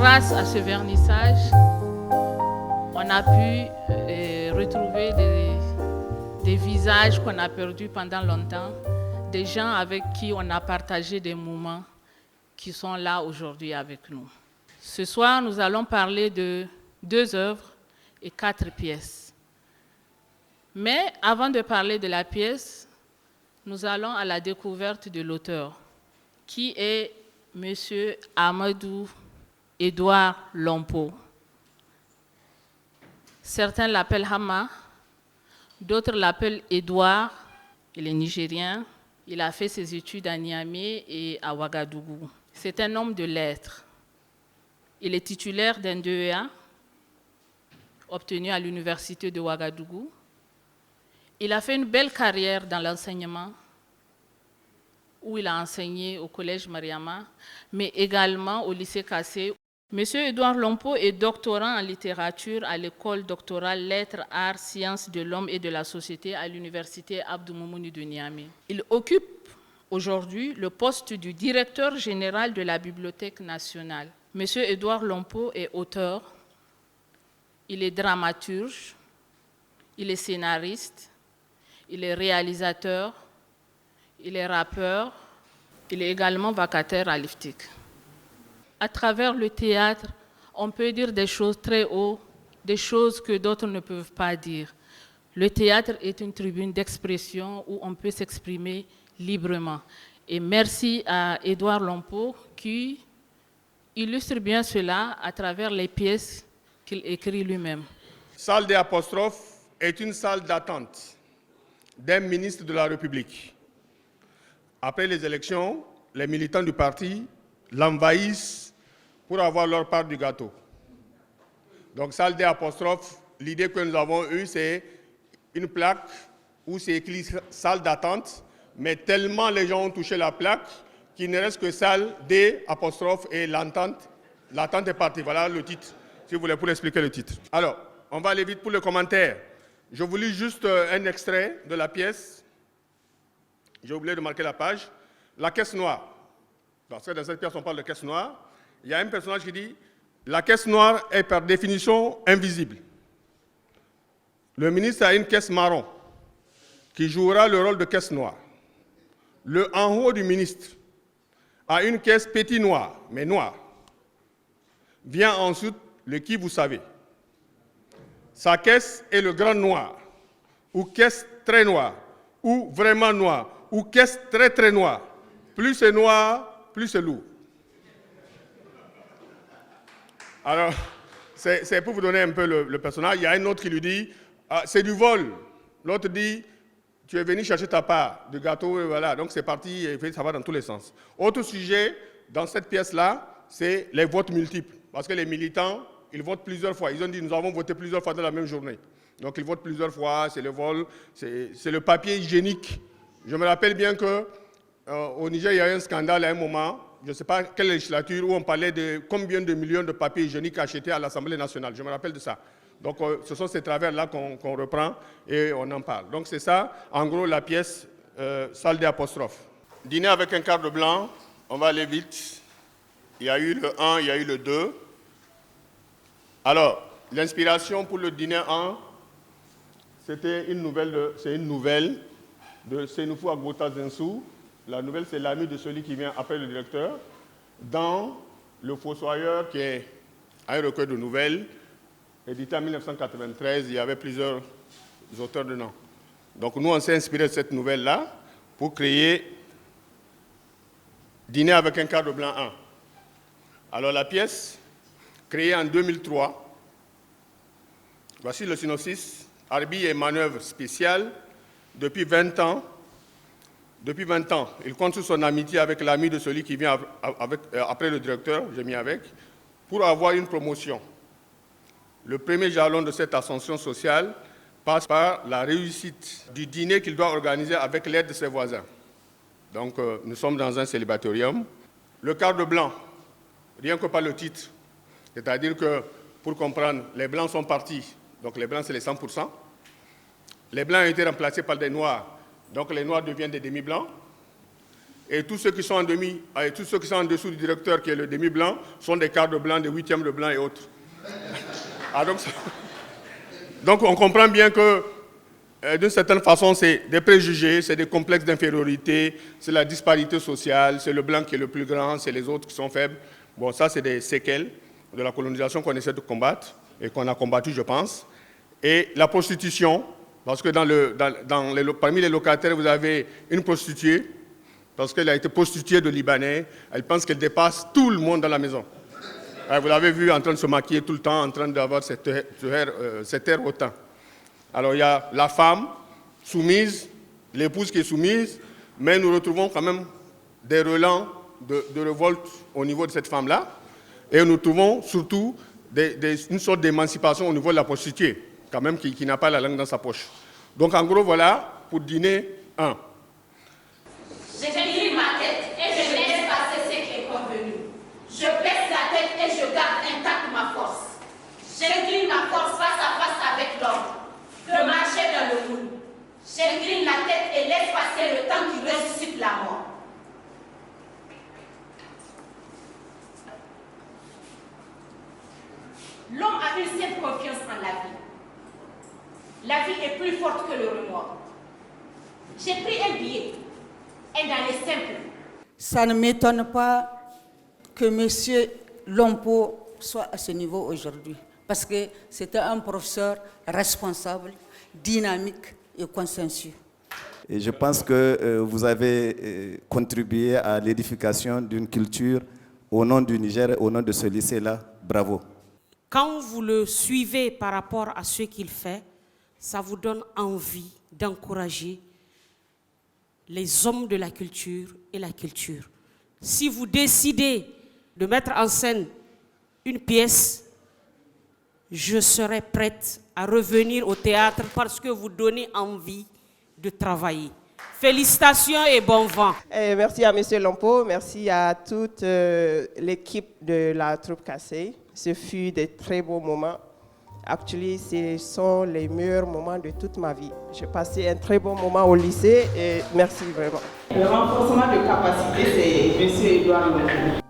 grâce à ce vernissage, on a pu retrouver des visages qu'on a perdus pendant longtemps, des gens avec qui on a partagé des moments qui sont là aujourd'hui avec nous. Ce soir, nous allons parler de 2 œuvres et 4 pièces. Mais avant de parler de la pièce, nous allons à la découverte de l'auteur, qui est M. Amadou Edouard Lompo. Certains l'appellent Hama, d'autres l'appellent Edouard. Il est nigérien. Il a fait ses études à Niamey et à Ouagadougou. C'est un homme de lettres. Il est titulaire d'un DEA obtenu à l'université de Ouagadougou. Il a fait une belle carrière dans l'enseignement, où il a enseigné au collège Mariama, mais également au lycée Kassé. Monsieur Edouard Lompo est doctorant en littérature à l'école doctorale Lettres, Arts, Sciences de l'Homme et de la Société à l'université Abdou Moumouni de Niamey. Il occupe aujourd'hui le poste du directeur général de la Bibliothèque nationale. Monsieur Edouard Lompo est auteur, il est dramaturge, il est scénariste, il est réalisateur, il est rappeur, il est également vacataire à l'IFTIC. À travers le théâtre, on peut dire des choses très hautes, des choses que d'autres ne peuvent pas dire. Le théâtre est une tribune d'expression où on peut s'exprimer librement. Et merci à Edouard Lompo qui illustre bien cela à travers les pièces qu'il écrit lui-même. Salle des apostrophes est une salle d'attente d'un ministre de la République. Après les élections, les militants du parti l'envahissent pour avoir leur part du gâteau. Donc, salle des apostrophes, l'idée que nous avons eue, c'est une plaque où c'est écrit salle d'attente, mais tellement les gens ont touché la plaque qu'il ne reste que salle des apostrophes et l'attente est partie. Voilà le titre, si vous voulez, pour expliquer le titre. Alors, on va aller vite pour le commentaire. Je vous lis juste un extrait de la pièce. J'ai oublié de marquer la page. La caisse noire. Parce que dans cette pièce, on parle de caisse noire. Il y a un personnage qui dit « La caisse noire est par définition invisible. Le ministre a une caisse marron qui jouera le rôle de caisse noire. Le en haut du ministre a une caisse petit noire, mais noire. Vient ensuite le qui vous savez. Sa caisse est le grand noir, ou caisse très noire, ou vraiment noire, ou caisse très très noire. Plus c'est noir, plus c'est lourd. » Alors, c'est pour vous donner un peu le personnage. Il y a un autre qui lui dit « C'est du vol ». L'autre dit « Tu es venu chercher ta part de gâteau, et voilà. » Donc c'est parti, et ça va dans tous les sens. Autre sujet, dans cette pièce-là, c'est les votes multiples. Parce que les militants, ils votent plusieurs fois. Ils ont dit « Nous avons voté plusieurs fois dans la même journée ». Donc ils votent plusieurs fois, c'est le vol, c'est le papier hygiénique. Je me rappelle bien qu'au Niger, il y a eu un scandale à un moment, je ne sais pas quelle législature, où on parlait de combien de millions de papiers hygiéniques achetés à l'Assemblée nationale. Je me rappelle de ça. Donc, ce sont ces travers-là qu'on reprend et on en parle. Donc, c'est ça, en gros, la pièce salle des apostrophes. Dîner avec un quart de blanc, on va aller vite. Il y a eu le 1, il y a eu le 2. Alors, l'inspiration pour le dîner 1, c'était une nouvelle de Sénoufou Agbota Zensou. La nouvelle, c'est l'ami de celui qui vient après le directeur. Dans Le Fossoyeur, qui est un recueil de nouvelles, édité en 1993, il y avait plusieurs auteurs dedans. Donc nous, on s'est inspiré de cette nouvelle-là pour créer Dîner avec un quart de blanc 1. Alors la pièce, créée en 2003, voici le synopsis. Arbi est manœuvre spéciale depuis 20 ans. Depuis 20 ans, il compte sur son amitié avec l'ami de celui qui vient après le directeur, j'ai mis avec, pour avoir une promotion. Le premier jalon de cette ascension sociale passe par la réussite du dîner qu'il doit organiser avec l'aide de ses voisins. Donc, nous sommes dans un célibatorium. Le quart de blanc, rien que par le titre, c'est-à-dire que, pour comprendre, les blancs sont partis, donc les blancs c'est les 100%. Les blancs ont été remplacés par des noirs. Donc les noirs deviennent des demi-blancs. Et tous ceux qui sont tous ceux qui sont en dessous du directeur, qui est le demi-blanc, sont des quarts de blanc, des huitièmes de blanc et autres. Ah, donc on comprend bien que, d'une certaine façon, c'est des préjugés, c'est des complexes d'infériorité, c'est la disparité sociale, c'est le blanc qui est le plus grand, c'est les autres qui sont faibles. Bon, ça, c'est des séquelles de la colonisation qu'on essaie de combattre et qu'on a combattu, je pense. Et la prostitution, parce que parmi les locataires, vous avez une prostituée, parce qu'elle a été prostituée de Libanais, elle pense qu'elle dépasse tout le monde dans la maison. Vous l'avez vu en train de se maquiller tout le temps, en train d'avoir cet air hautain. Alors il y a la femme soumise, l'épouse qui est soumise, mais nous retrouvons quand même des relents de révolte au niveau de cette femme-là, et nous trouvons surtout une sorte d'émancipation au niveau de la prostituée, quand même, qui n'a pas la langue dans sa poche. Donc en gros, voilà, pour dîner 1. J'écris ma tête et je laisse passer ce qui est convenu. Je baisse la tête et je garde intacte ma force. J'incline ma force face à face avec l'ordre de marcher dans le moule. J'incline la tête et laisse passer le temps qui ressuscite la mort. L'homme a une certaine confiance en la vie. La vie est plus forte que le remords. J'ai pris un billet. Et dans les simples. Ça ne m'étonne pas que M. Lompo soit à ce niveau aujourd'hui, parce que c'était un professeur responsable, dynamique et consensueux. Et je pense que vous avez contribué à l'édification d'une culture au nom du Niger et au nom de ce lycée-là. Bravo. Quand vous le suivez par rapport à ce qu'il fait, ça vous donne envie d'encourager les hommes de la culture et la culture. Si vous décidez de mettre en scène une pièce, je serai prête à revenir au théâtre parce que vous donnez envie de travailler. Félicitations et bon vent. Merci à M. Lompo, merci à toute l'équipe de la troupe Cassé. Ce fut de très beaux moments. Actuellement, ce sont les meilleurs moments de toute ma vie. J'ai passé un très bon moment au lycée et merci vraiment. Le renforcement de capacité, c'est M. Edouard Lompo.